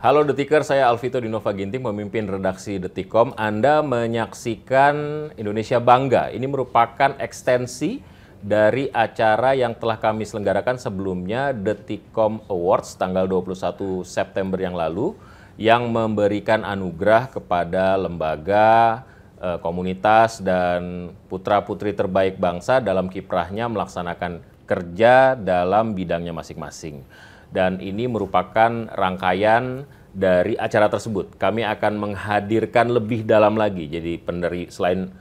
Halo Detiker, saya Alvito Dinova Ginting, memimpin redaksi Detikom. Anda menyaksikan Indonesia Bangga. Ini merupakan ekstensi dari acara yang telah kami selenggarakan sebelumnya, Detikom Awards, tanggal 21 September yang lalu, yang memberikan anugerah kepada lembaga, komunitas, dan putra-putri terbaik bangsa dalam kiprahnya melaksanakan kerja dalam bidangnya masing-masing. Dan ini merupakan rangkaian dari acara tersebut. Kami akan menghadirkan lebih dalam lagi. Jadi selain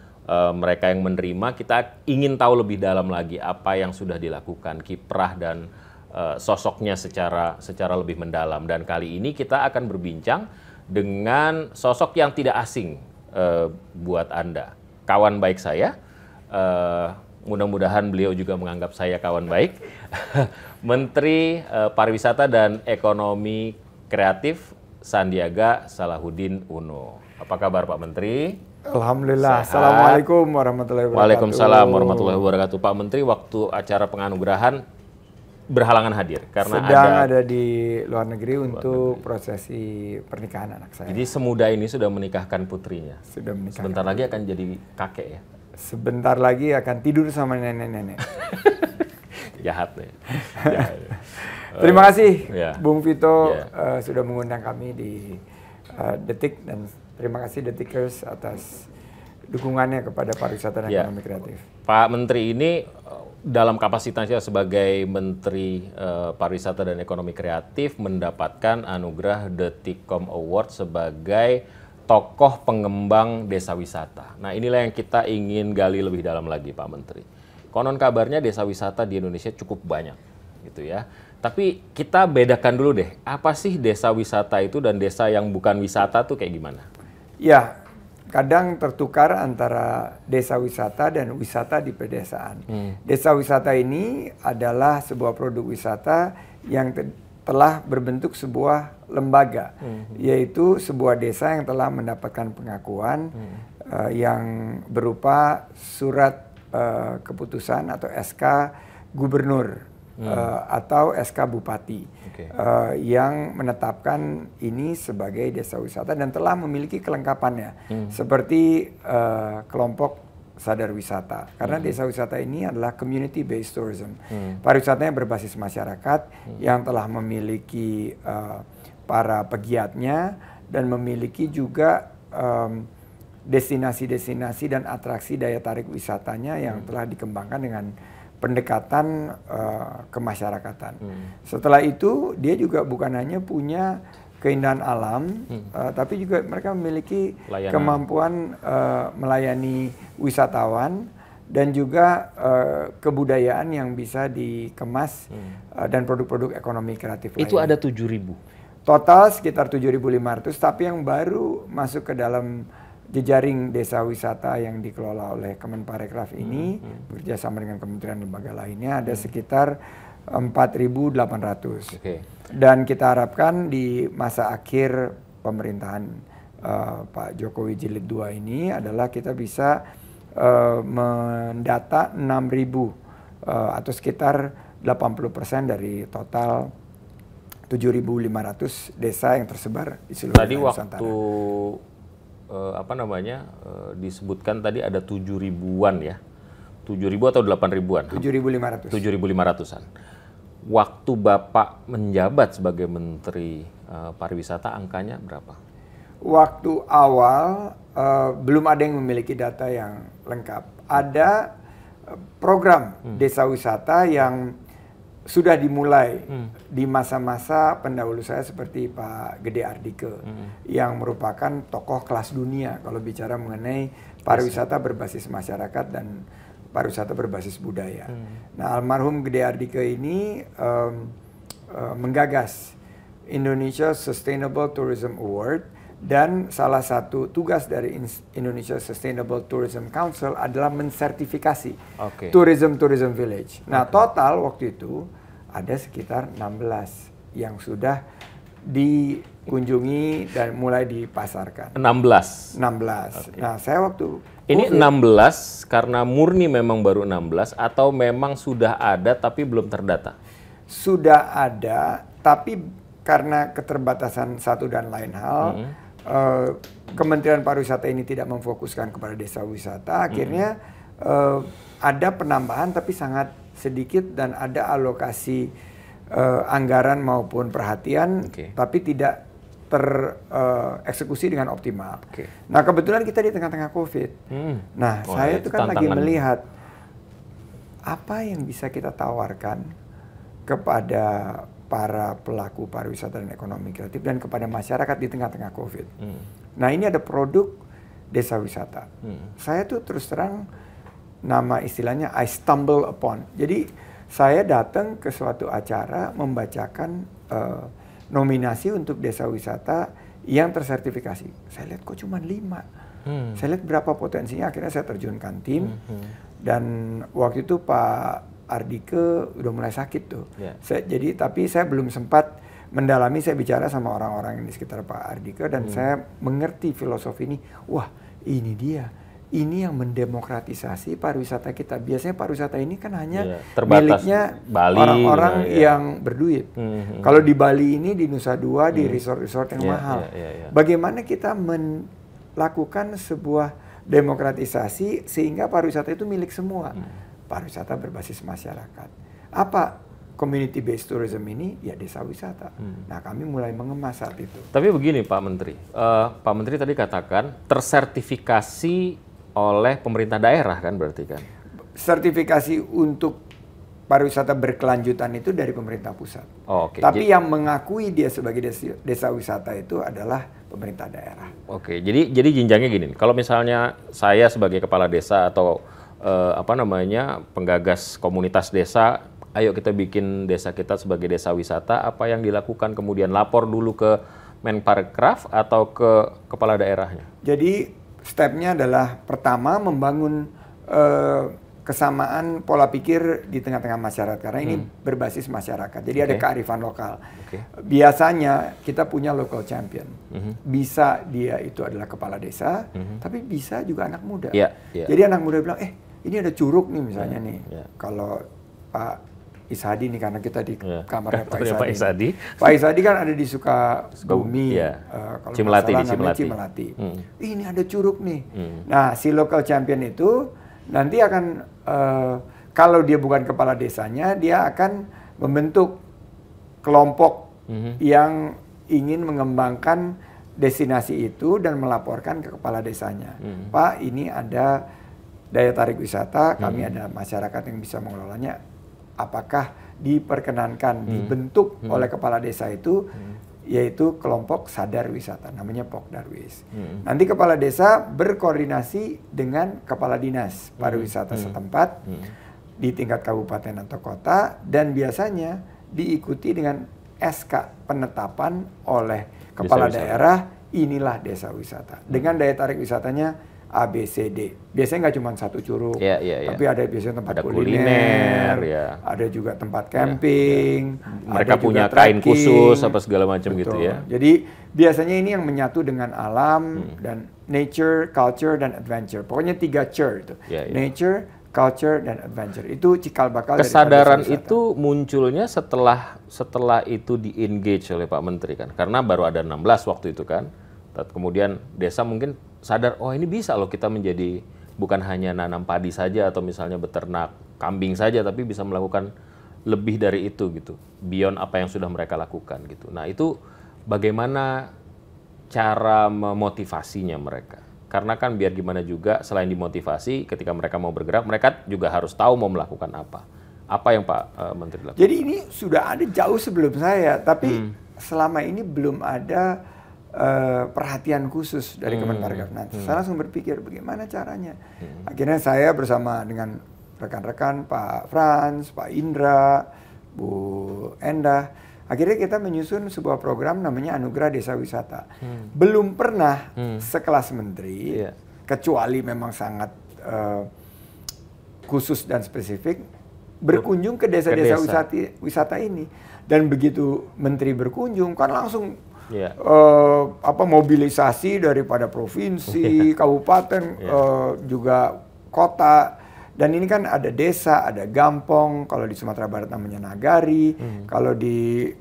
mereka yang menerima, kita ingin tahu lebih dalam lagi apa yang sudah dilakukan, kiprah dan sosoknya secara lebih mendalam. Dan kali ini kita akan berbincang dengan sosok yang tidak asing buat Anda. Kawan baik saya. Mudah-mudahan beliau juga menganggap saya kawan baik. Menteri Pariwisata dan Ekonomi Kreatif Sandiaga Salahuddin Uno. Apa kabar Pak Menteri? Alhamdulillah. Sehat. Assalamualaikum warahmatullahi wabarakatuh. Waalaikumsalam warahmatullahi wabarakatuh. Pak Menteri, waktu acara penganugerahan berhalangan hadir karena sedang ada di luar negeri untuk prosesi pernikahan anak saya. Jadi semudah ini sudah menikahkan putrinya. Sudah menikah. Sebentar lagi akan jadi kakek ya. Sebentar lagi akan tidur sama nenek-nenek. Jahat ya. Terima kasih Bung Vito Yeah. Sudah mengundang kami di Detik, dan terima kasih Detikers atas dukungannya kepada pariwisata dan ekonomi kreatif. Pak Menteri ini dalam kapasitasnya sebagai Menteri Pariwisata dan Ekonomi Kreatif mendapatkan anugerah Detikom Award sebagai tokoh pengembang desa wisata. Nah, inilah yang kita ingin gali lebih dalam lagi, Pak Menteri. Konon kabarnya desa wisata di Indonesia cukup banyak, gitu ya. Tapi kita bedakan dulu deh, apa sih desa wisata itu dan desa yang bukan wisata tuh kayak gimana? Ya, kadang tertukar antara desa wisata dan wisata di pedesaan. Desa wisata ini adalah sebuah produk wisata yang telah berbentuk sebuah lembaga, yaitu sebuah desa yang telah mendapatkan pengakuan yang berupa surat keputusan atau SK gubernur atau SK bupati yang menetapkan ini sebagai desa wisata dan telah memiliki kelengkapannya seperti kelompok sadar wisata, karena desa wisata ini adalah community based tourism. Pariwisatanya berbasis masyarakat yang telah memiliki para pegiatnya dan memiliki juga destinasi-destinasi dan atraksi daya tarik wisatanya yang telah dikembangkan dengan pendekatan kemasyarakatan. Setelah itu dia juga bukan hanya punya keindahan alam, tapi juga mereka memiliki kemampuan melayani wisatawan dan juga kebudayaan yang bisa dikemas dan produk-produk ekonomi kreatif lainnya. Itu ada 7.000? Total sekitar 7.500, tapi yang baru masuk ke dalam jejaring desa wisata yang dikelola oleh Kemenparekraf ini bekerjasama dengan kementerian lembaga lainnya ada sekitar 4.800. Dan kita harapkan di masa akhir pemerintahan Pak Jokowi Jilid 2 ini adalah kita bisa mendata 6.000 atau sekitar 80% dari total 7.500 desa yang tersebar di seluruh Nusantara. Tadi waktu disebutkan tadi ada 7.000-an ya. 7.000 atau 8.000-an? 7.500. 7.500-an. Waktu Bapak menjabat sebagai Menteri Pariwisata, angkanya berapa? Waktu awal belum ada yang memiliki data yang lengkap. Ada program desa wisata yang sudah dimulai di masa-masa pendahulu saya seperti Pak Gede Ardike yang merupakan tokoh kelas dunia kalau bicara mengenai pariwisata berbasis masyarakat dan pariwisata berbasis budaya. Nah, almarhum Gede Ardike ini menggagas Indonesia Sustainable Tourism Award, dan salah satu tugas dari Indonesia Sustainable Tourism Council adalah mensertifikasi tourism village. Nah, total waktu itu ada sekitar 16 yang sudah dikunjungi dan mulai dipasarkan. 16? 16. Nah, saya waktu ini 16 karena murni memang baru 16 atau memang sudah ada tapi belum terdata? Sudah ada, tapi karena keterbatasan satu dan lain hal, Kementerian Pariwisata ini tidak memfokuskan kepada desa wisata, akhirnya ada penambahan tapi sangat sedikit dan ada alokasi anggaran maupun perhatian, tapi tidak tereksekusi dengan optimal. Nah kebetulan kita di tengah-tengah COVID. Nah saya itu kan lagi melihat apa yang bisa kita tawarkan kepada para pelaku pariwisata dan ekonomi kreatif dan kepada masyarakat di tengah-tengah COVID. Nah ini ada produk desa wisata. Saya tuh terus terang nama istilahnya I stumble upon. Jadi saya datang ke suatu acara membacakan nominasi untuk desa wisata yang tersertifikasi. Saya lihat kok cuma 5. Saya lihat berapa potensinya, akhirnya saya terjunkan tim. Dan waktu itu Pak Ardike udah mulai sakit tuh. Tapi saya belum sempat mendalami, saya bicara sama orang-orang di sekitar Pak Ardike dan saya mengerti filosofi ini. Wah, ini dia. Ini yang mendemokratisasi pariwisata kita. Biasanya pariwisata ini kan hanya miliknya orang-orang yang berduit. Kalau di Bali ini, di Nusa Dua, di resort-resort yang mahal. Bagaimana kita melakukan sebuah demokratisasi sehingga pariwisata itu milik semua. Pariwisata berbasis masyarakat. Apa community based tourism ini? Ya desa wisata. Nah kami mulai mengemas saat itu. Tapi begini Pak Menteri, Pak Menteri tadi katakan tersertifikasi oleh pemerintah daerah kan berarti kan? Sertifikasi untuk pariwisata berkelanjutan itu dari pemerintah pusat. Tapi yang mengakui dia sebagai desa wisata itu adalah pemerintah daerah. Jadi jenjangnya gini, kalau misalnya saya sebagai kepala desa atau penggagas komunitas desa, ayo kita bikin desa kita sebagai desa wisata, apa yang dilakukan kemudian lapor dulu ke Menparekraf atau ke kepala daerahnya? Jadi stepnya adalah pertama membangun kesamaan pola pikir di tengah-tengah masyarakat karena ini berbasis masyarakat. Jadi ada kearifan lokal. Biasanya kita punya local champion. Bisa dia itu adalah kepala desa, tapi bisa juga anak muda. Jadi anak muda bilang, ini ada curug nih misalnya nih. Kalau Pak Ishadi nih karena kita di kamarnya Pak Ishadi. Pak Ishadi kan ada di Sukabumi, kalau Cimelati, Cimelati. Ini ada curug nih. Nah si local champion itu nanti akan kalau dia bukan kepala desanya, dia akan membentuk kelompok yang ingin mengembangkan destinasi itu dan melaporkan ke kepala desanya. Pak, ini ada daya tarik wisata, kami ada masyarakat yang bisa mengelolanya. Apakah diperkenankan dibentuk oleh kepala desa itu, yaitu kelompok sadar wisata, namanya Pokdarwis. Nanti kepala desa berkoordinasi dengan kepala dinas pariwisata setempat di tingkat kabupaten atau kota, dan biasanya diikuti dengan SK penetapan oleh kepala daerah, inilah desa wisata. Dengan daya tarik wisatanya ABCD. Biasanya nggak cuma satu curug, tapi ada biasanya tempat kuliner, ada juga tempat camping, mereka ada punya juga kain trekking, khusus apa segala macam gitu ya. Jadi biasanya ini yang menyatu dengan alam dan nature, culture dan adventure. Pokoknya 3 cer itu. Nature, culture dan adventure. Itu cikal bakal kesadaran itu munculnya setelah itu di-engage oleh Pak Menteri kan. Karena baru ada 16 waktu itu kan. Kemudian desa mungkin sadar, oh ini bisa loh kita menjadi bukan hanya nanam padi saja atau misalnya beternak kambing saja, tapi bisa melakukan lebih dari itu gitu, beyond apa yang sudah mereka lakukan gitu. Nah itu bagaimana cara memotivasinya mereka? Karena kan biar gimana juga selain dimotivasi, ketika mereka mau bergerak, mereka juga harus tahu mau melakukan apa. Apa yang Pak Menteri lakukan? Jadi ini sudah ada jauh sebelum saya, tapi selama ini belum ada perhatian khusus dari Kemenparekraf. Nah, saya langsung berpikir bagaimana caranya. Akhirnya saya bersama dengan rekan-rekan Pak Frans, Pak Indra, Bu Endah, akhirnya kita menyusun sebuah program namanya Anugerah Desa Wisata. Belum pernah sekelas menteri, kecuali memang sangat khusus dan spesifik, berkunjung ke desa-desa wisata ini. Dan begitu menteri berkunjung, kan langsung mobilisasi daripada provinsi, kabupaten, juga kota. Dan ini kan ada desa, ada gampong, kalau di Sumatera Barat namanya nagari, kalau di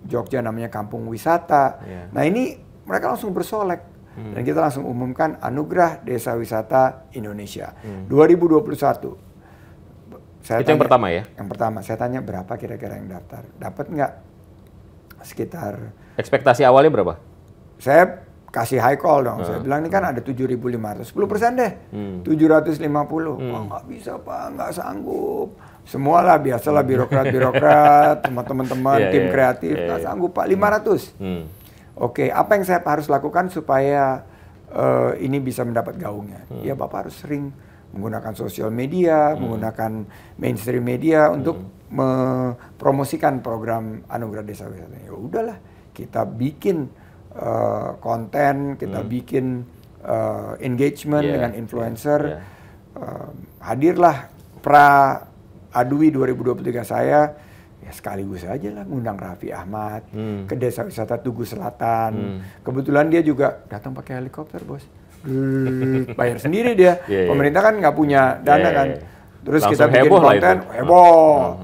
Jogja namanya Kampung Wisata. Yeah. Nah ini mereka langsung bersolek. Dan kita langsung umumkan Anugerah Desa Wisata Indonesia 2021. Itu yang pertama ya? Yang pertama, saya tanya berapa kira-kira yang daftar. Dapat nggak? Sekitar... Ekspektasi awalnya berapa? Saya kasih high call dong. Saya bilang ini kan ada 7.500, 10% deh. 750. Wah nggak bisa Pak, nggak sanggup. Semualah biasalah birokrat-birokrat, sama teman-teman, tim kreatif, nggak sanggup Pak, 500. Oke, apa yang saya harus lakukan supaya ini bisa mendapat gaungnya? Ya Bapak harus sering menggunakan sosial media, menggunakan mainstream media untuk mempromosikan program Anugerah Desa Wisata. Ya udahlah, kita bikin konten, kita bikin engagement dengan influencer. Hadirlah pra Adui 2023 saya. Ya sekaligus aja lah ngundang Raffi Ahmad ke Desa Wisata Tugu Selatan. Kebetulan dia juga datang pakai helikopter, Bos. Bayar sendiri dia. Pemerintah kan nggak punya dana kan. Terus langsung kita bikin konten, heboh.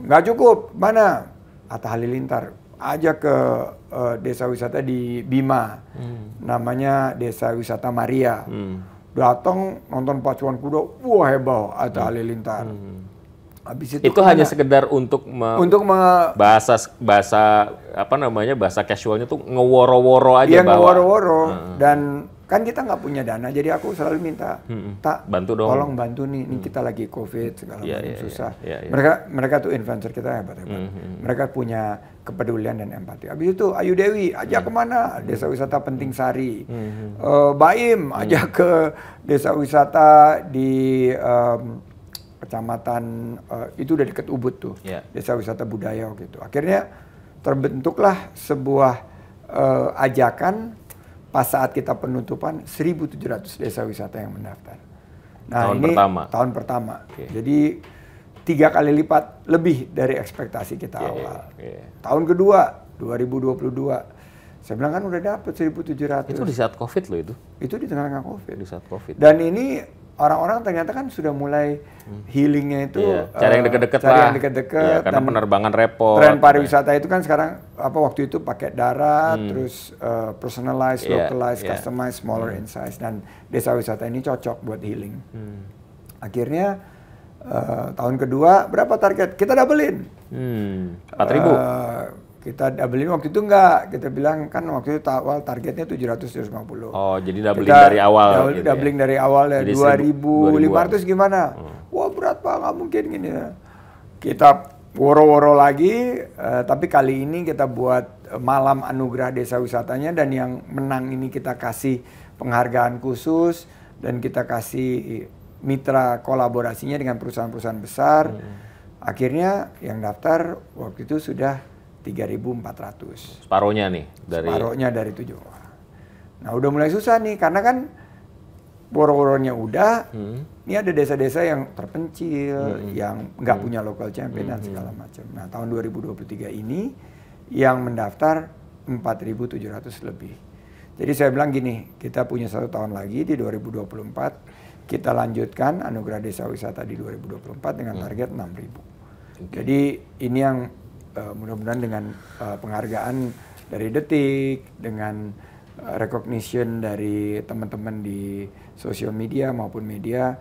Nggak cukup, mana? Atta Halilintar ajak ke Desa Wisata di Bima. Namanya Desa Wisata Maria. Datang nonton pacuan kuda, wah heboh Atta Halilintar. Habis itu hanya sekedar untuk bahasa apa namanya, bahasa casualnya tuh ngeworo-woro aja. Iya, ngeworo-woro. Dan kan kita nggak punya dana, jadi aku selalu minta, Tak, bantu dong, tolong bantu nih, ini kita lagi COVID segala macam susah. Mereka tuh influencer kita hebat. Mereka punya kepedulian dan empati. Habis itu Ayu Dewi ajak kemana? Desa Wisata Penting Sari. Baim ajak ke Desa Wisata di kecamatan itu udah deket Ubud tuh, Desa Wisata Budaya gitu. Akhirnya terbentuklah sebuah ajakan pas saat kita penutupan 1.700 desa wisata yang mendaftar. Nah tahun pertama. Jadi 3 kali lipat lebih dari ekspektasi kita awal. Tahun kedua 2022, saya bilang kan udah dapet 1.700. Itu di saat COVID loh itu? Itu di tengah-tengah COVID. Di saat COVID. Dan ini orang-orang ternyata kan sudah mulai healingnya itu cari yang deket-deket lah. Yang deket-deket. Ya, karena penerbangan repot. Tren pariwisata itu kan sekarang waktu itu pakai darat, terus personalized, localized, customized, smaller in size, dan desa wisata ini cocok buat healing. Akhirnya tahun kedua berapa target? Kita doublein. 4.000. Kita doublein waktu itu enggak, kita bilang kan waktu itu awal targetnya 750. Oh, jadi doublein dari awal. Doubling dari awal ya. 2.500 gimana? Wah berat Pak, nggak mungkin gini. Kita woro-woro lagi, tapi kali ini kita buat malam anugerah desa wisatanya, dan yang menang ini kita kasih penghargaan khusus dan kita kasih mitra kolaborasinya dengan perusahaan-perusahaan besar. Akhirnya yang daftar waktu itu sudah 3.400. Separohnya nih dari... Separohnya dari 7. Nah udah mulai susah nih, karena kan woro-woronya udah, ini ada desa-desa yang terpencil, yang nggak punya local champion dan segala macam. Nah tahun 2023 ini yang mendaftar 4.700 lebih. Jadi saya bilang gini, kita punya 1 tahun lagi di 2024, kita lanjutkan Anugerah Desa Wisata di 2024 dengan target 6.000. Jadi ini yang mudah-mudahan dengan penghargaan dari Detik, dengan recognition dari teman-teman di sosial media maupun media,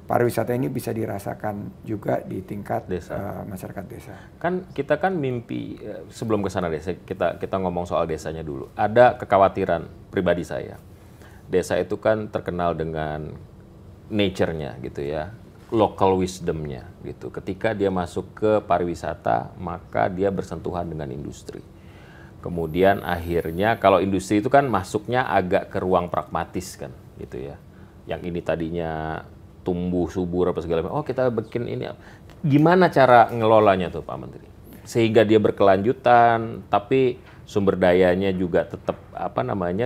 pariwisata ini bisa dirasakan juga di tingkat desa. Masyarakat desa. Kan kita kan mimpi, sebelum ke sana desa, kita ngomong soal desanya dulu. Ada kekhawatiran pribadi saya. Desa itu kan terkenal dengan nature-nya gitu ya, local wisdom-nya gitu. Ketika dia masuk ke pariwisata, maka dia bersentuhan dengan industri. Kemudian akhirnya kalau industri itu kan masuknya agak ke ruang pragmatis kan gitu ya. Yang ini tadinya tumbuh subur apa segala macam. Oh, kita bikin ini. Gimana cara ngelolanya tuh Pak Menteri? Sehingga dia berkelanjutan tapi sumber dayanya juga tetap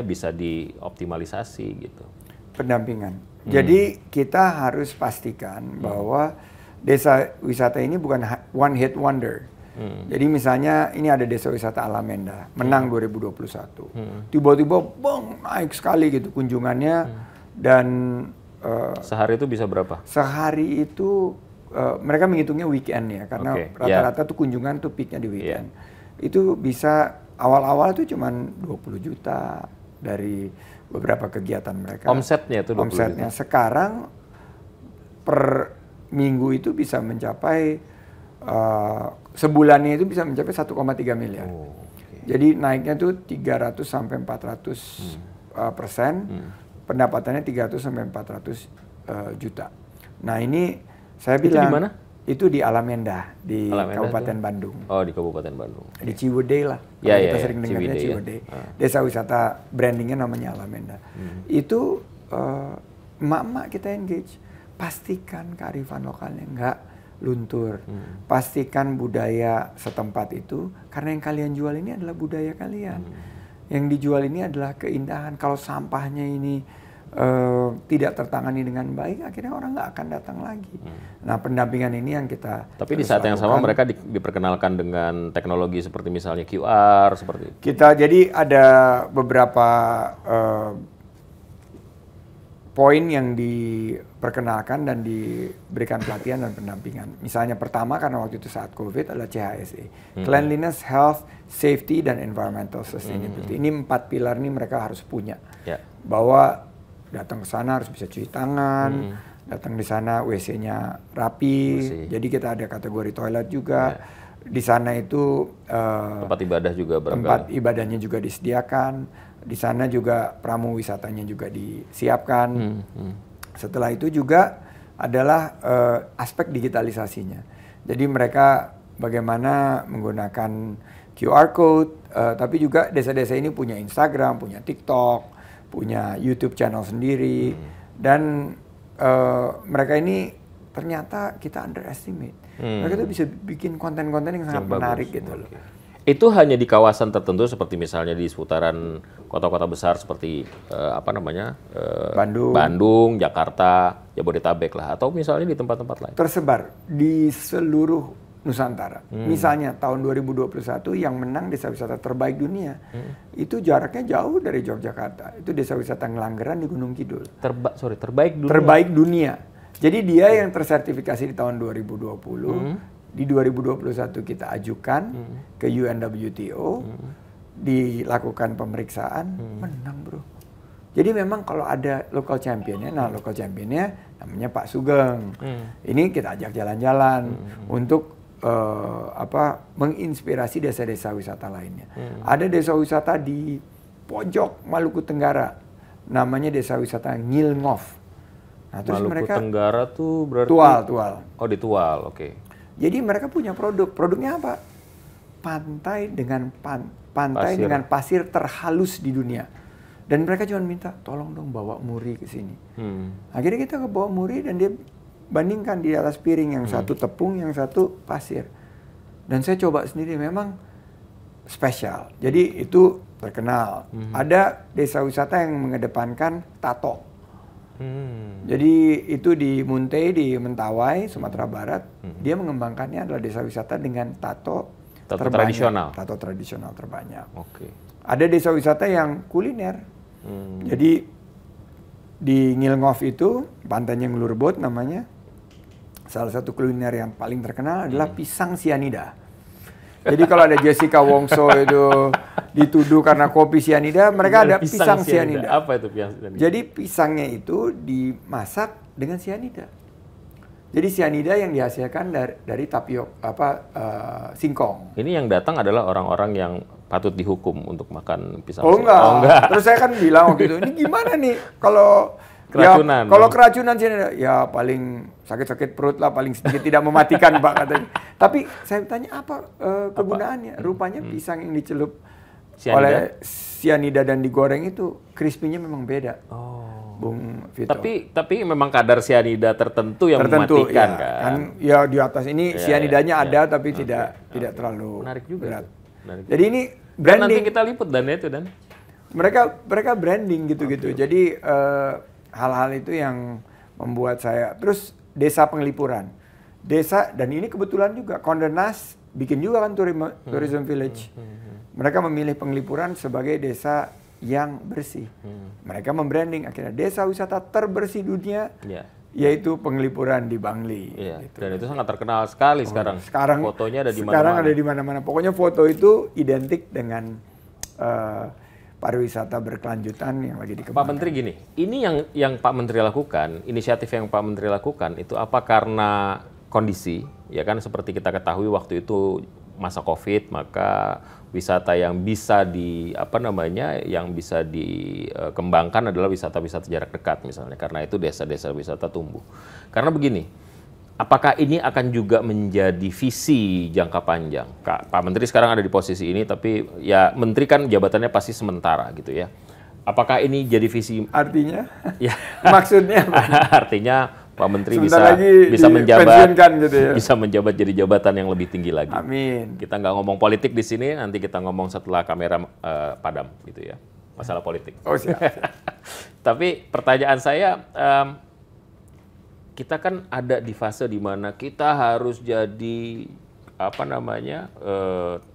bisa dioptimalisasi gitu. Pendampingan. Jadi kita harus pastikan bahwa desa wisata ini bukan one hit wonder. Jadi misalnya ini ada desa wisata Alamenda, menang 2021. Tiba-tiba naik sekali gitu kunjungannya, dan sehari itu bisa berapa? Sehari itu mereka menghitungnya weekend ya, karena rata-rata tuh kunjungan tuh peaknya di weekend. itu bisa awal-awal itu cuman 20 juta dari beberapa kegiatan mereka. Omsetnya itu 20 Omsetnya juta. sekarang per minggu itu bisa mencapai sebulannya itu bisa mencapai 1,3 miliar. Jadi naiknya tuh 300 sampai 400%, pendapatannya 300 sampai 400 juta. Nah ini saya bilang. Itu di mana? Itu di Alamenda, di Kabupaten Bandung. Oh, di Kabupaten Bandung. Di Ciwidey lah. Ya, Kita ya, sering dengarnya Ciwidey. Ya. Desa wisata brandingnya namanya Alamenda. Itu emak-emak kita engage. Pastikan kearifan lokalnya nggak luntur. Pastikan budaya setempat itu, karena yang kalian jual ini adalah budaya kalian. Yang dijual ini adalah keindahan. Kalau sampahnya ini tidak tertangani dengan baik, akhirnya orang nggak akan datang lagi. Nah, pendampingan ini yang kita. Tapi di saat yang sama mereka diperkenalkan dengan teknologi seperti misalnya QR, seperti itu. Kita jadi ada beberapa poin yang diperkenalkan dan diberikan pelatihan dan pendampingan. Misalnya pertama, karena waktu itu saat COVID, adalah CHSE. Cleanliness, Health, Safety, dan Environmental Sustainability. Ini 4 pilar ini mereka harus punya. Ya. Bahwa datang ke sana harus bisa cuci tangan, datang di sana WC-nya rapi. Jadi kita ada kategori toilet juga. Di sana itu tempat ibadah juga barangkali. Tempat ibadahnya juga disediakan. Di sana juga pramu wisatanya juga disiapkan. Setelah itu juga adalah aspek digitalisasinya. Jadi mereka bagaimana menggunakan QR code, tapi juga desa-desa ini punya Instagram, punya TikTok, punya YouTube channel sendiri, dan mereka ini ternyata kita underestimate. Mereka tuh bisa bikin konten-konten yang sangat menarik gitu loh. Itu hanya di kawasan tertentu seperti misalnya di seputaran kota-kota besar seperti Bandung, Jakarta, Jabodetabek lah, atau misalnya di tempat-tempat lain? Tersebar di seluruh Nusantara. Misalnya tahun 2021 yang menang desa wisata terbaik dunia, itu jaraknya jauh dari Yogyakarta. Itu desa wisata Ngelanggeran di Gunung Kidul. Terbaik dunia? Terbaik dunia. Jadi dia yang tersertifikasi di tahun 2020, di 2021 kita ajukan ke UNWTO, dilakukan pemeriksaan, menang bro. Jadi memang kalau ada local championnya, local championnya namanya Pak Sugeng. Ini kita ajak jalan-jalan untuk menginspirasi desa-desa wisata lainnya. Ada desa wisata di pojok Maluku Tenggara, namanya desa wisata Ngilngov. Nah, terus Maluku mereka Tenggara tuh berarti Tual. Oh, di Tual, oke. Jadi mereka punya produknya apa? Pantai dengan pasir terhalus di dunia. Dan mereka cuma minta, tolong dong bawa muri ke sini. Akhirnya kita ke bawa muri dan dia bandingkan di atas piring, yang satu tepung, yang satu pasir. Dan saya coba sendiri, memang spesial. Jadi itu terkenal. Ada desa wisata yang mengedepankan tato. Jadi itu di Munte, di Mentawai, Sumatera Barat, dia mengembangkannya adalah desa wisata dengan tato tradisional. Tato tradisional terbanyak. Oke. Ada desa wisata yang kuliner. Jadi di Ngilngov itu, pantainya Nglurbot namanya, salah satu kuliner yang paling terkenal adalah pisang sianida. Jadi kalau ada Jessica Wongso itu dituduh karena kopi sianida, mereka ada pisang sianida. Apa itu pisang sianida? Jadi pisangnya itu dimasak dengan sianida. Jadi sianida yang dihasilkan dari tapiok singkong. Ini yang datang adalah orang-orang yang patut dihukum untuk makan pisang. Oh enggak. Terus saya kan bilang waktu itu, ini gimana nih kalau keracunan? Ya, kalau keracunan sianida, ya paling sakit-sakit perut lah, paling sedikit tidak mematikan Pak katanya. Tapi saya tanya apa kegunaannya? Rupanya pisang yang dicelup oleh sianida dan digoreng itu crispy-nya memang beda. Bung Vito. Tapi memang kadar sianida tertentu yang mematikan ya, kan? Ya di atas ini sianidanya ada tapi tidak terlalu menarik juga berat. Menarik. Jadi ini branding. Nanti kita liput dan itu dan. Mereka branding gitu-gitu. Jadi hal-hal itu yang membuat saya. Terus desa Penglipuran. Desa, dan ini kebetulan juga Condé Nast bikin juga kan tourism village. Mereka memilih Penglipuran sebagai desa yang bersih. Mereka membranding akhirnya desa wisata terbersih dunia yaitu pengelipuran di Bangli. Iya. Gitu. Dan itu sangat terkenal sekali sekarang. Fotonya ada di mana-mana. Sekarang ada di mana-mana. Pokoknya foto itu identik dengan pariwisata berkelanjutan yang lagi dikembangkan. Pak Menteri gini, ini yang Pak Menteri lakukan, inisiatif yang Pak Menteri lakukan itu apa karena kondisi, ya kan seperti kita ketahui waktu itu masa COVID, maka wisata yang bisa dikembangkan adalah wisata-wisata jarak dekat misalnya, karena itu desa-desa wisata tumbuh. Karena begini, apakah ini akan juga menjadi visi jangka panjang? Pak Menteri sekarang ada di posisi ini, tapi ya Menteri kan jabatannya pasti sementara gitu ya. Apakah ini jadi visi? Artinya? Ya. Maksudnya apa? Artinya Pak Menteri sebentar bisa menjabat gitu ya. bisa menjabat jadi jabatan yang lebih tinggi lagi. Amin. Kita nggak ngomong politik di sini, nanti kita ngomong setelah kamera padam gitu ya. Masalah politik. Oh siap. Tapi pertanyaan saya, kita kan ada di fase di mana kita harus jadi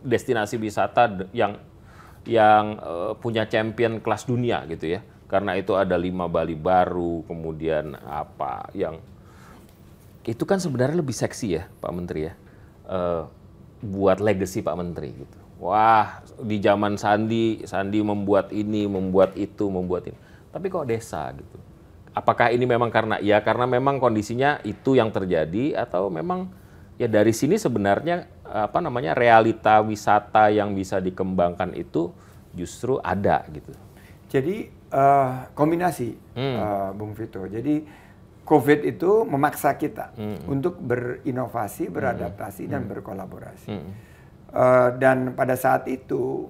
destinasi wisata yang punya champion kelas dunia gitu ya. Karena itu ada 5 Bali baru, kemudian yang itu kan sebenarnya lebih seksi ya Pak Menteri ya, buat legacy Pak Menteri gitu. Wah, di zaman Sandi membuat ini, membuat itu, membuat ini. Tapi kok desa gitu? Apakah ini memang karena memang kondisinya itu yang terjadi, atau memang ya dari sini sebenarnya realita wisata yang bisa dikembangkan itu justru ada gitu? Jadi kombinasi, Bung Vito. Jadi COVID itu memaksa kita untuk berinovasi, beradaptasi, dan berkolaborasi. Dan pada saat itu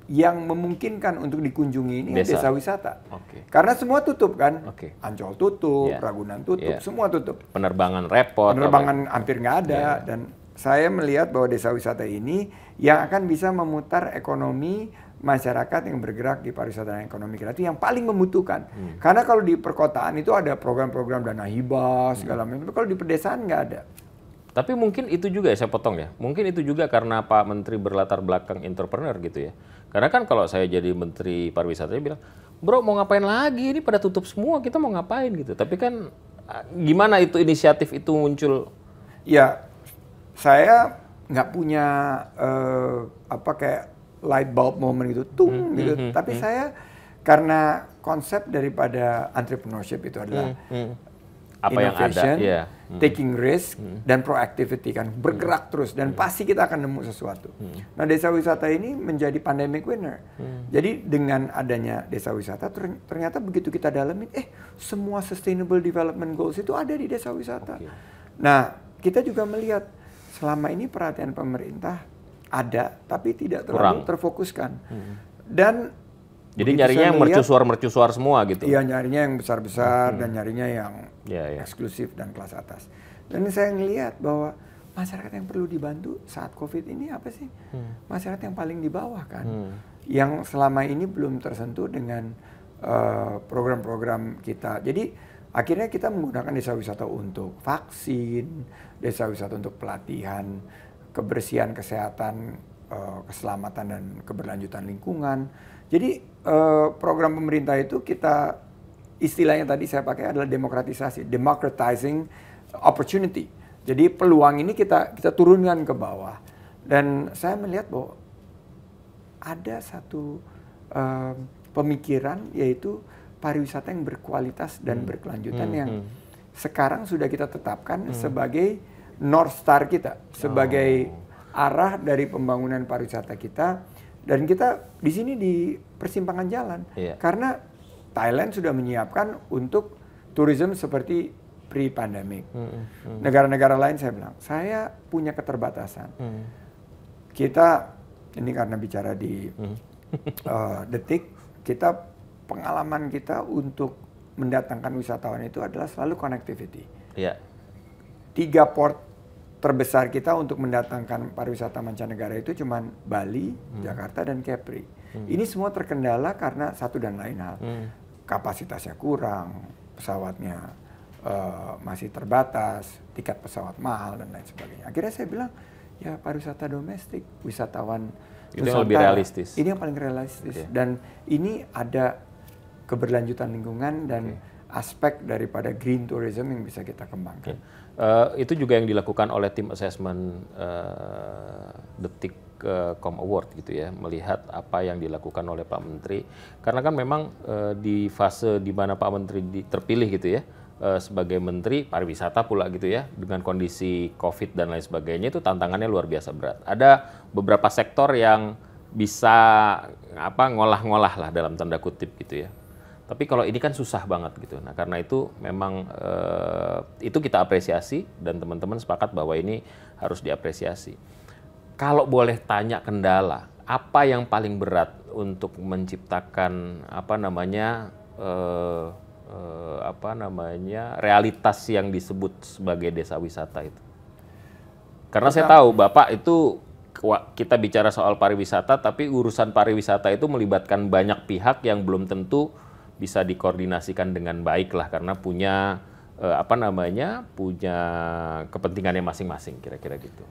yang memungkinkan untuk dikunjungi ini desa wisata. Okay. Karena semua tutup kan. Okay. Ancol tutup, Ragunan tutup, semua tutup. Penerbangan repot. Penerbangan hampir nggak ada. Dan saya melihat bahwa desa wisata ini yang akan bisa memutar ekonomi masyarakat yang bergerak di pariwisata dan ekonomi kreatif yang paling membutuhkan. Karena kalau di perkotaan itu ada program-program dana hibah segala macam, kalau di pedesaan nggak ada. Tapi mungkin itu juga ya, saya potong ya, mungkin itu juga karena Pak Menteri berlatar belakang entrepreneur gitu ya. Karena kan kalau saya jadi Menteri Pariwisata, dia bilang, bro mau ngapain lagi, ini pada tutup semua, kita mau ngapain gitu. Tapi kan gimana itu inisiatif itu muncul? Ya, saya nggak punya kayak light bulb moment gitu, gitu. Tapi saya karena konsep daripada entrepreneurship itu adalah innovation, taking risk, dan proactivity kan, bergerak terus dan pasti kita akan nemu sesuatu. Nah, desa wisata ini menjadi pandemic winner. Jadi dengan adanya desa wisata ternyata begitu kita dalamin, semua sustainable development goals itu ada di desa wisata. Nah, kita juga melihat selama ini perhatian pemerintah ada, tapi tidak terlalu terfokuskan. Dan jadi nyarinya yang mercusuar semua gitu? Iya, nyarinya yang besar-besar dan nyarinya yang eksklusif dan kelas atas. Dan saya ngelihat bahwa masyarakat yang perlu dibantu saat COVID ini apa sih? Masyarakat yang paling di bawah kan. Yang selama ini belum tersentuh dengan program-program kita. Jadi akhirnya kita menggunakan desa wisata untuk vaksin, desa wisata untuk pelatihan, kebersihan, kesehatan, keselamatan, dan keberlanjutan lingkungan. Jadi program pemerintah itu kita, istilahnya tadi saya pakai adalah demokratisasi, democratizing opportunity. Jadi peluang ini kita turunkan ke bawah. Dan saya melihat bahwa ada satu pemikiran, yaitu pariwisata yang berkualitas dan berkelanjutan yang sekarang sudah kita tetapkan sebagai North Star kita, sebagai arah dari pembangunan pariwisata kita. Dan kita di sini di persimpangan jalan. Karena Thailand sudah menyiapkan untuk tourism seperti pre-pandemic. Negara-negara lain saya bilang, saya punya keterbatasan. Kita, ini karena bicara di Detik, pengalaman kita untuk mendatangkan wisatawan itu adalah selalu connectivity. 3 port terbesar kita untuk mendatangkan pariwisata mancanegara itu cuma Bali, Jakarta, dan Kepri. Ini semua terkendala karena satu dan lain hal. Kapasitasnya kurang, pesawatnya masih terbatas, tiket pesawat mahal, dan lain sebagainya. Akhirnya saya bilang, ya pariwisata domestik, wisatawan itu yang lebih realistis. Ini yang paling realistis. Dan ini ada keberlanjutan lingkungan dan aspek daripada green tourism yang bisa kita kembangkan. Itu juga yang dilakukan oleh tim assessment Detikcom Award gitu ya, melihat apa yang dilakukan oleh Pak Menteri. Karena kan memang di fase di mana Pak Menteri terpilih gitu ya, sebagai Menteri Pariwisata pula gitu ya, dengan kondisi COVID dan lain sebagainya, itu tantangannya luar biasa berat. Ada beberapa sektor yang bisa ngolah-ngolah lah dalam tanda kutip gitu ya. Tapi kalau ini kan susah banget gitu. Nah karena itu memang itu kita apresiasi dan teman-teman sepakat bahwa ini harus diapresiasi. Kalau boleh tanya kendala, apa yang paling berat untuk menciptakan realitas yang disebut sebagai desa wisata itu? Karena saya tahu Bapak itu, kita bicara soal pariwisata, tapi urusan pariwisata itu melibatkan banyak pihak yang belum tentu bisa dikoordinasikan dengan baik lah, karena punya punya kepentingannya masing-masing, kira-kira gitu.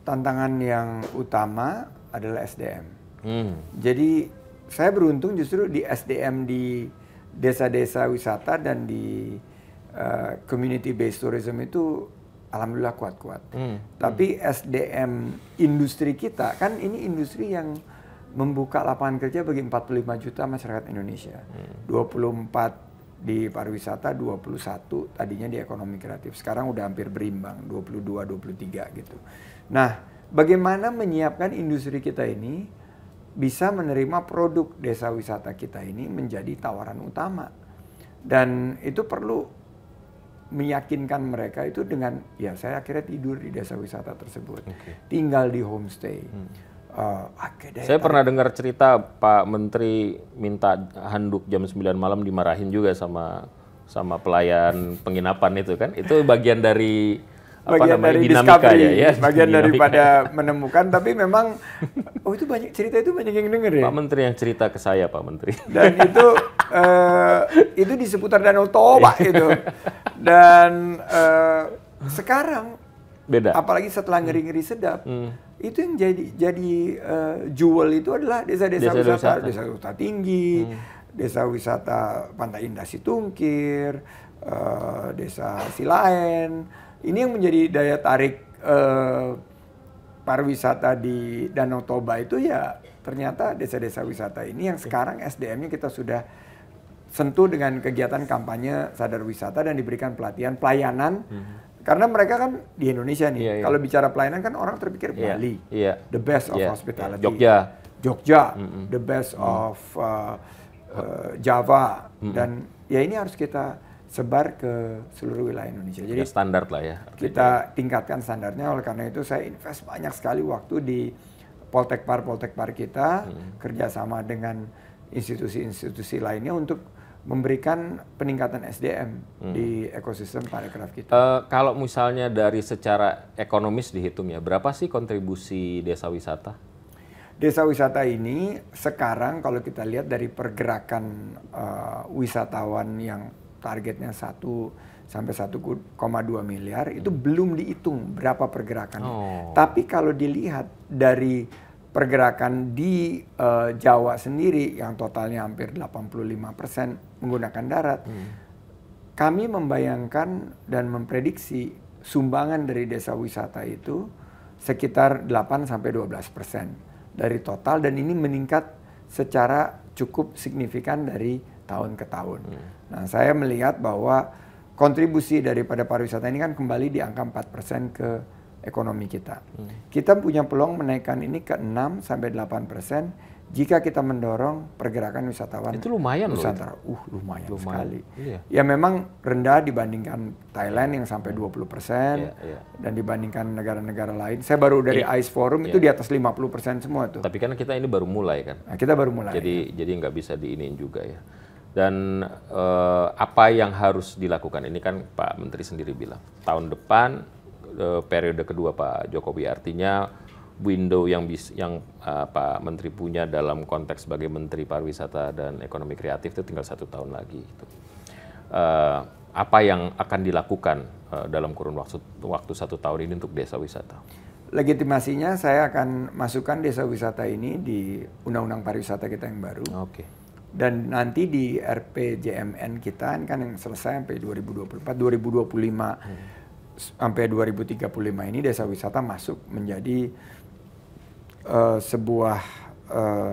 Tantangan yang utama adalah SDM. Jadi saya beruntung justru di SDM di desa-desa wisata dan di community based tourism itu alhamdulillah kuat-kuat. Tapi SDM industri kita, kan ini industri yang membuka lapangan kerja bagi 45 juta masyarakat Indonesia. 24 di pariwisata, 21 tadinya di ekonomi kreatif. Sekarang udah hampir berimbang, 22, 23 gitu. Nah, bagaimana menyiapkan industri kita ini bisa menerima produk desa wisata kita ini menjadi tawaran utama. Dan itu perlu meyakinkan mereka itu dengan, ya saya akhirnya tidur di desa wisata tersebut. Tinggal di homestay. Saya pernah dengar cerita Pak Menteri minta handuk jam 9 malam dimarahin juga sama pelayan penginapan itu kan. Itu bagian dari dinamika ya. Bagian daripada menemukan, tapi memang itu cerita itu banyak yang denger ya. Pak Menteri yang cerita ke saya, Pak Menteri. Dan itu di seputar Danau Toba itu. Dan sekarang beda. Apalagi setelah ngeri-ngeri sedap. Itu yang jadi jewel itu adalah desa-desa wisata. Desa wisata tinggi, desa wisata Pantai Indah Situngkir, desa Silaen. Ini yang menjadi daya tarik pariwisata di Danau Toba itu ya ternyata desa-desa wisata ini yang sekarang SDM-nya kita sudah sentuh dengan kegiatan kampanye sadar wisata dan diberikan pelatihan pelayanan. Karena mereka kan di Indonesia nih, kalau bicara pelayanan kan orang terpikir Bali, the best of hospitality. Jogja, the best of Java. Dan ya ini harus kita sebar ke seluruh wilayah Indonesia. Jadi standar lah ya. Kita tingkatkan standarnya, oleh karena itu saya invest banyak sekali waktu di Poltekpar kita, kerjasama dengan institusi-institusi lainnya untuk memberikan peningkatan SDM di ekosistem parekraf kita. Kalau misalnya dari secara ekonomis dihitung ya, berapa sih kontribusi desa wisata? Desa wisata ini sekarang kalau kita lihat dari pergerakan wisatawan yang targetnya 1 sampai 1,2 miliar, itu belum dihitung berapa pergerakannya. Tapi kalau dilihat dari pergerakan di Jawa sendiri yang totalnya hampir 85% menggunakan darat, kami membayangkan dan memprediksi sumbangan dari desa wisata itu sekitar 8-12% dari total, dan ini meningkat secara cukup signifikan dari tahun ke tahun. Nah, saya melihat bahwa kontribusi daripada pariwisata ini kan kembali di angka 4% ke ekonomi kita. Kita punya peluang menaikkan ini ke 6-8% jika kita mendorong pergerakan wisatawan. Itu lumayan Nusantara. Lumayan sekali. Iya. Ya memang rendah dibandingkan Thailand yang sampai 20%, dan dibandingkan negara-negara lain. Saya baru dari ICE Forum itu di atas 50% semua tuh. Tapi kan kita ini baru mulai kan. Nah, kita baru mulai. Jadi nggak bisa diiniin juga ya. Dan apa yang harus dilakukan? Ini kan Pak Menteri sendiri bilang tahun depan periode kedua Pak Jokowi, artinya window yang Pak Menteri punya dalam konteks sebagai Menteri Pariwisata dan Ekonomi Kreatif itu tinggal 1 tahun lagi. Gitu. Apa yang akan dilakukan dalam kurun waktu 1 tahun ini untuk desa wisata? Legitimasinya saya akan masukkan desa wisata ini di Undang-Undang Pariwisata kita yang baru. Dan nanti di RPJMN kita kan yang selesai sampai 2024, 2025 sampai 2035 ini desa wisata masuk menjadi sebuah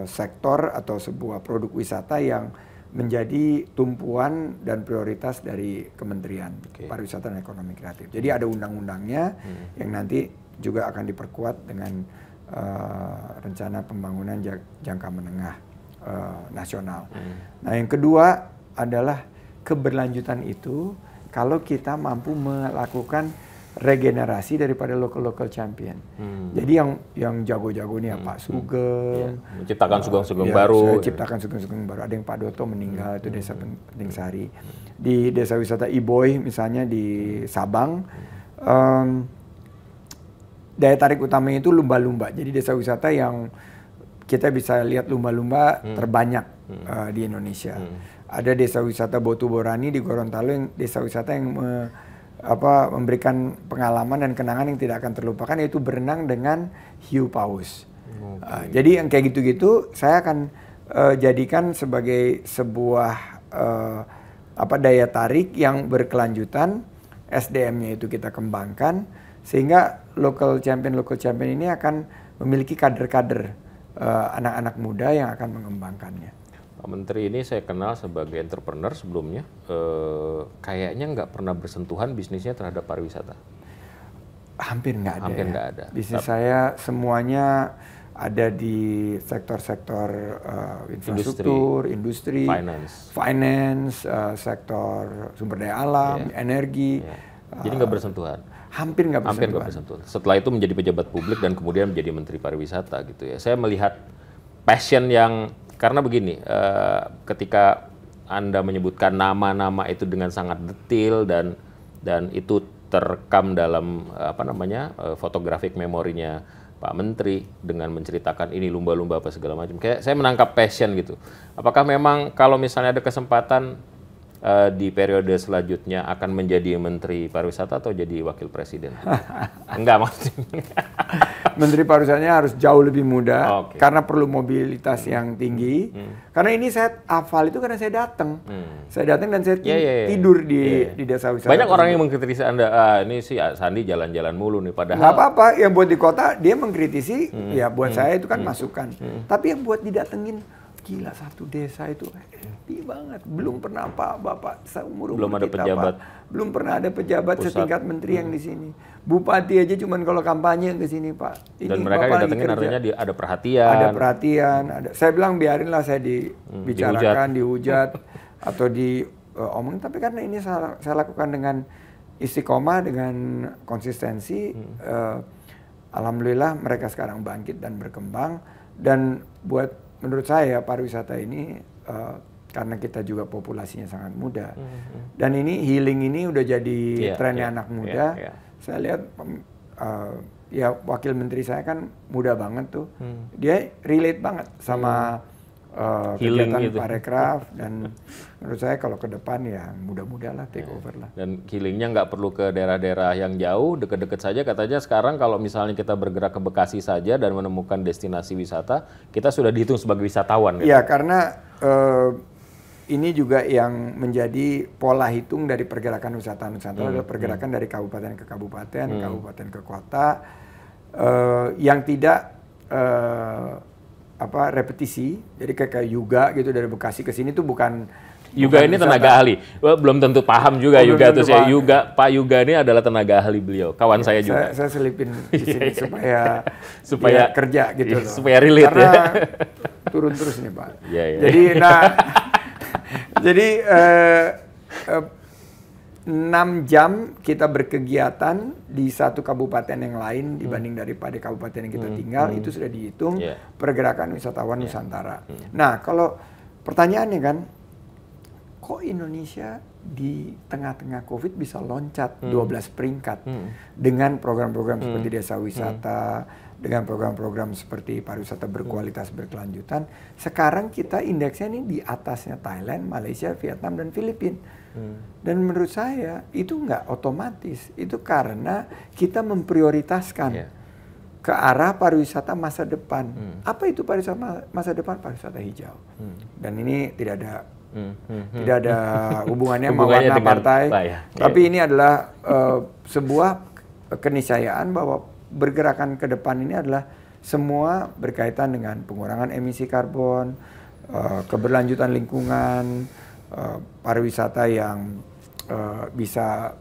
sektor atau sebuah produk wisata yang menjadi tumpuan dan prioritas dari Kementerian Pariwisata dan Ekonomi Kreatif. Jadi ada undang-undangnya yang nanti juga akan diperkuat dengan rencana pembangunan jangka menengah nasional. Nah, yang kedua adalah keberlanjutan itu kalau kita mampu melakukan regenerasi daripada local champion. Jadi yang jago-jago nih ya Pak Sugeng, menciptakan sugeng-sugeng baru. Ciptakan sugeng-sugeng baru. Ada yang Pak Doto meninggal, itu desa Penting Sari. Di desa wisata Iboy misalnya di Sabang, daya tarik utamanya itu lumba-lumba. Jadi desa wisata yang kita bisa lihat lumba-lumba terbanyak di Indonesia. Ada desa wisata Botu Borani di Gorontalo yang desa wisata yang memberikan pengalaman dan kenangan yang tidak akan terlupakan, yaitu berenang dengan hiu paus. Jadi yang kayak gitu-gitu saya akan jadikan sebagai sebuah daya tarik yang berkelanjutan, SDM-nya itu kita kembangkan sehingga local champion ini akan memiliki kader-kader anak-anak muda yang akan mengembangkannya. Pak Menteri ini saya kenal sebagai entrepreneur sebelumnya, kayaknya nggak pernah bersentuhan bisnisnya terhadap pariwisata. Hampir nggak ada. Hampir nggak ada. Bisnis saya semuanya ada di sektor-sektor infrastruktur, industri, finance, sektor sumber daya alam, energi. Jadi nggak bersentuhan. Hampir nggak bersentuhan. Setelah itu menjadi pejabat publik dan kemudian menjadi Menteri Pariwisata gitu ya. Saya melihat passion yang karena begini, ketika Anda menyebutkan nama-nama itu dengan sangat detail dan itu terekam dalam photographic memorinya Pak Menteri dengan menceritakan ini lumba-lumba apa segala macam. Kayak saya menangkap passion gitu. Apakah memang kalau misalnya ada kesempatan di periode selanjutnya akan menjadi Menteri Pariwisata atau jadi Wakil Presiden? Enggak maksudnya. Menteri Pariwisatanya harus jauh lebih muda karena perlu mobilitas yang tinggi. Karena ini saya hafal itu karena saya datang. Saya datang dan saya tidur di desa wisata. Banyak orang yang mengkritisi Anda, ini sih Sandi jalan-jalan mulu nih. Padahal nggak apa-apa, yang buat di kota dia mengkritisi, ya buat saya itu kan masukan. Tapi yang buat didatengin, gila satu desa itu happy banget. Belum pernah Bapak seumur belum ada kita, pejabat. Pak. Belum pernah ada pejabat Pusat. setingkat menteri yang di sini. Bupati aja cuman kalau kampanye yang ke sini, Pak. Ini dan mereka yang datengin artinya ada perhatian. Ada perhatian, saya bilang biarinlah saya dibicarakan, dihujat atau diomongin, tapi karena ini saya lakukan dengan istiqomah, dengan konsistensi, alhamdulillah mereka sekarang bangkit dan berkembang. Dan menurut saya pariwisata ini karena kita juga populasinya sangat muda dan ini healing ini udah jadi trennya anak muda. Saya lihat ya wakil menteri saya kan muda banget tuh, dia relate banget sama kegiatan gitu. Parekraf dan menurut saya kalau ke depan ya mudah-mudah lah take over lah. Dan healingnya nggak perlu ke daerah-daerah yang jauh, deket-deket saja. Katanya sekarang kalau misalnya kita bergerak ke Bekasi saja dan menemukan destinasi wisata, kita sudah dihitung sebagai wisatawan. Iya, karena ini juga yang menjadi pola hitung dari pergerakan wisata Nusantara adalah pergerakan dari kabupaten ke kabupaten, kabupaten ke kota, yang tidak repetisi. Jadi kayak Yuga gitu dari Bekasi ke sini tuh bukan Yuga ini wisata. Tenaga ahli. Belum tentu paham juga Yuga itu saya. Pak Yuga ini adalah tenaga ahli beliau, kawan saya juga. Saya selipin di sini supaya kerja gitu loh. Supaya relate. Karena turun terus nih Pak. Jadi jadi 6 jam kita berkegiatan di satu kabupaten yang lain dibanding daripada kabupaten yang kita tinggal, itu sudah dihitung pergerakan wisatawan Nusantara. Nah, kalau pertanyaannya kan, kok Indonesia di tengah-tengah COVID bisa loncat 12 peringkat dengan program-program seperti desa wisata, dengan program-program seperti pariwisata berkualitas berkelanjutan. Sekarang kita indeksnya ini di atasnya Thailand, Malaysia, Vietnam, dan Filipina. Dan menurut saya itu nggak otomatis, itu karena kita memprioritaskan ke arah pariwisata masa depan. Apa itu pariwisata masa depan? Pariwisata hijau. Dan ini tidak ada hubungannya sama warna partai. Tapi ini adalah sebuah keniscayaan bahwa bergerakan ke depan ini adalah semua berkaitan dengan pengurangan emisi karbon, keberlanjutan lingkungan, pariwisata yang bisa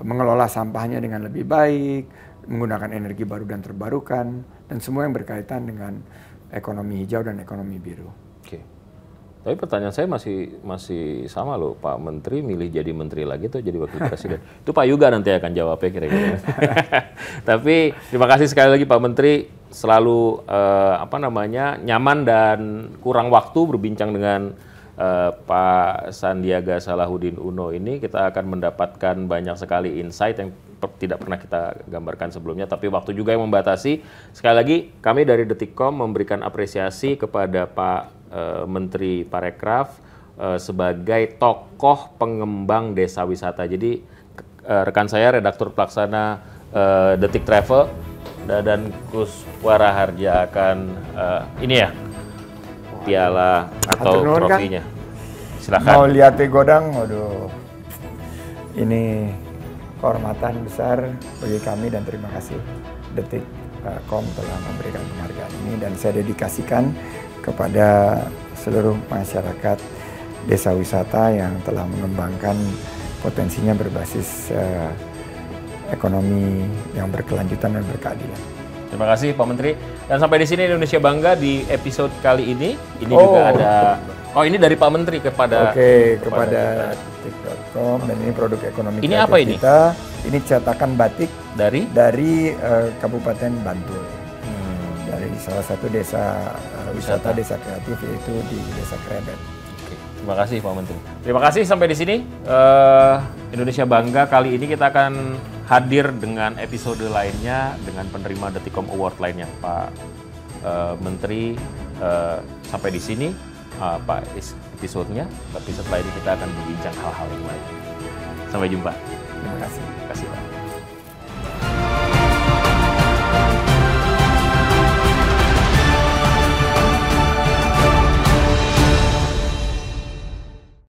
mengelola sampahnya dengan lebih baik, menggunakan energi baru dan terbarukan, dan semua yang berkaitan dengan ekonomi hijau dan ekonomi biru. Oke. Tapi pertanyaan saya masih sama loh, Pak Menteri milih jadi menteri lagi atau jadi wakil presiden? Itu Pak Yuga nanti akan jawabnya kira-kira. Tapi terima kasih sekali lagi Pak Menteri, selalu nyaman dan kurang waktu berbincang dengan Pak Sandiaga Salahuddin Uno ini. Kita akan mendapatkan banyak sekali insight yang tidak pernah kita gambarkan sebelumnya, tapi waktu juga yang membatasi. Sekali lagi, kami dari Detikcom memberikan apresiasi kepada Pak Menteri Parekraf sebagai tokoh pengembang desa wisata. Jadi rekan saya, redaktur pelaksana Detik Travel, Dadan Kuswara Harja akan piala atau trofinya. Silakan. Mau lihat godang, waduh, ini kehormatan besar bagi kami dan terima kasih Detikcom telah memberikan penghargaan ini, dan saya dedikasikan kepada seluruh masyarakat desa wisata yang telah mengembangkan potensinya berbasis ekonomi yang berkelanjutan dan berkeadilan. Terima kasih Pak Menteri. Dan sampai di sini Indonesia Bangga di episode kali ini. Ini juga ada. Ini dari Pak Menteri kepada Detik.com, dan ini produk ekonomi ini apa ini? Kita. Ini cetakan batik dari Kabupaten Bantul. Dari salah satu desa wisata desa kreatif, yaitu di Desa Krebet. Oke. Terima kasih Pak Menteri. Terima kasih sampai di sini Indonesia Bangga kali ini kita akan hadir dengan episode lainnya dengan penerima Detikcom Award lainnya. Pak Menteri sampai di sini Pak episodenya, tapi setelah ini kita akan berbincang hal-hal yang lain. Sampai jumpa. Terima kasih. Terima kasih Pak.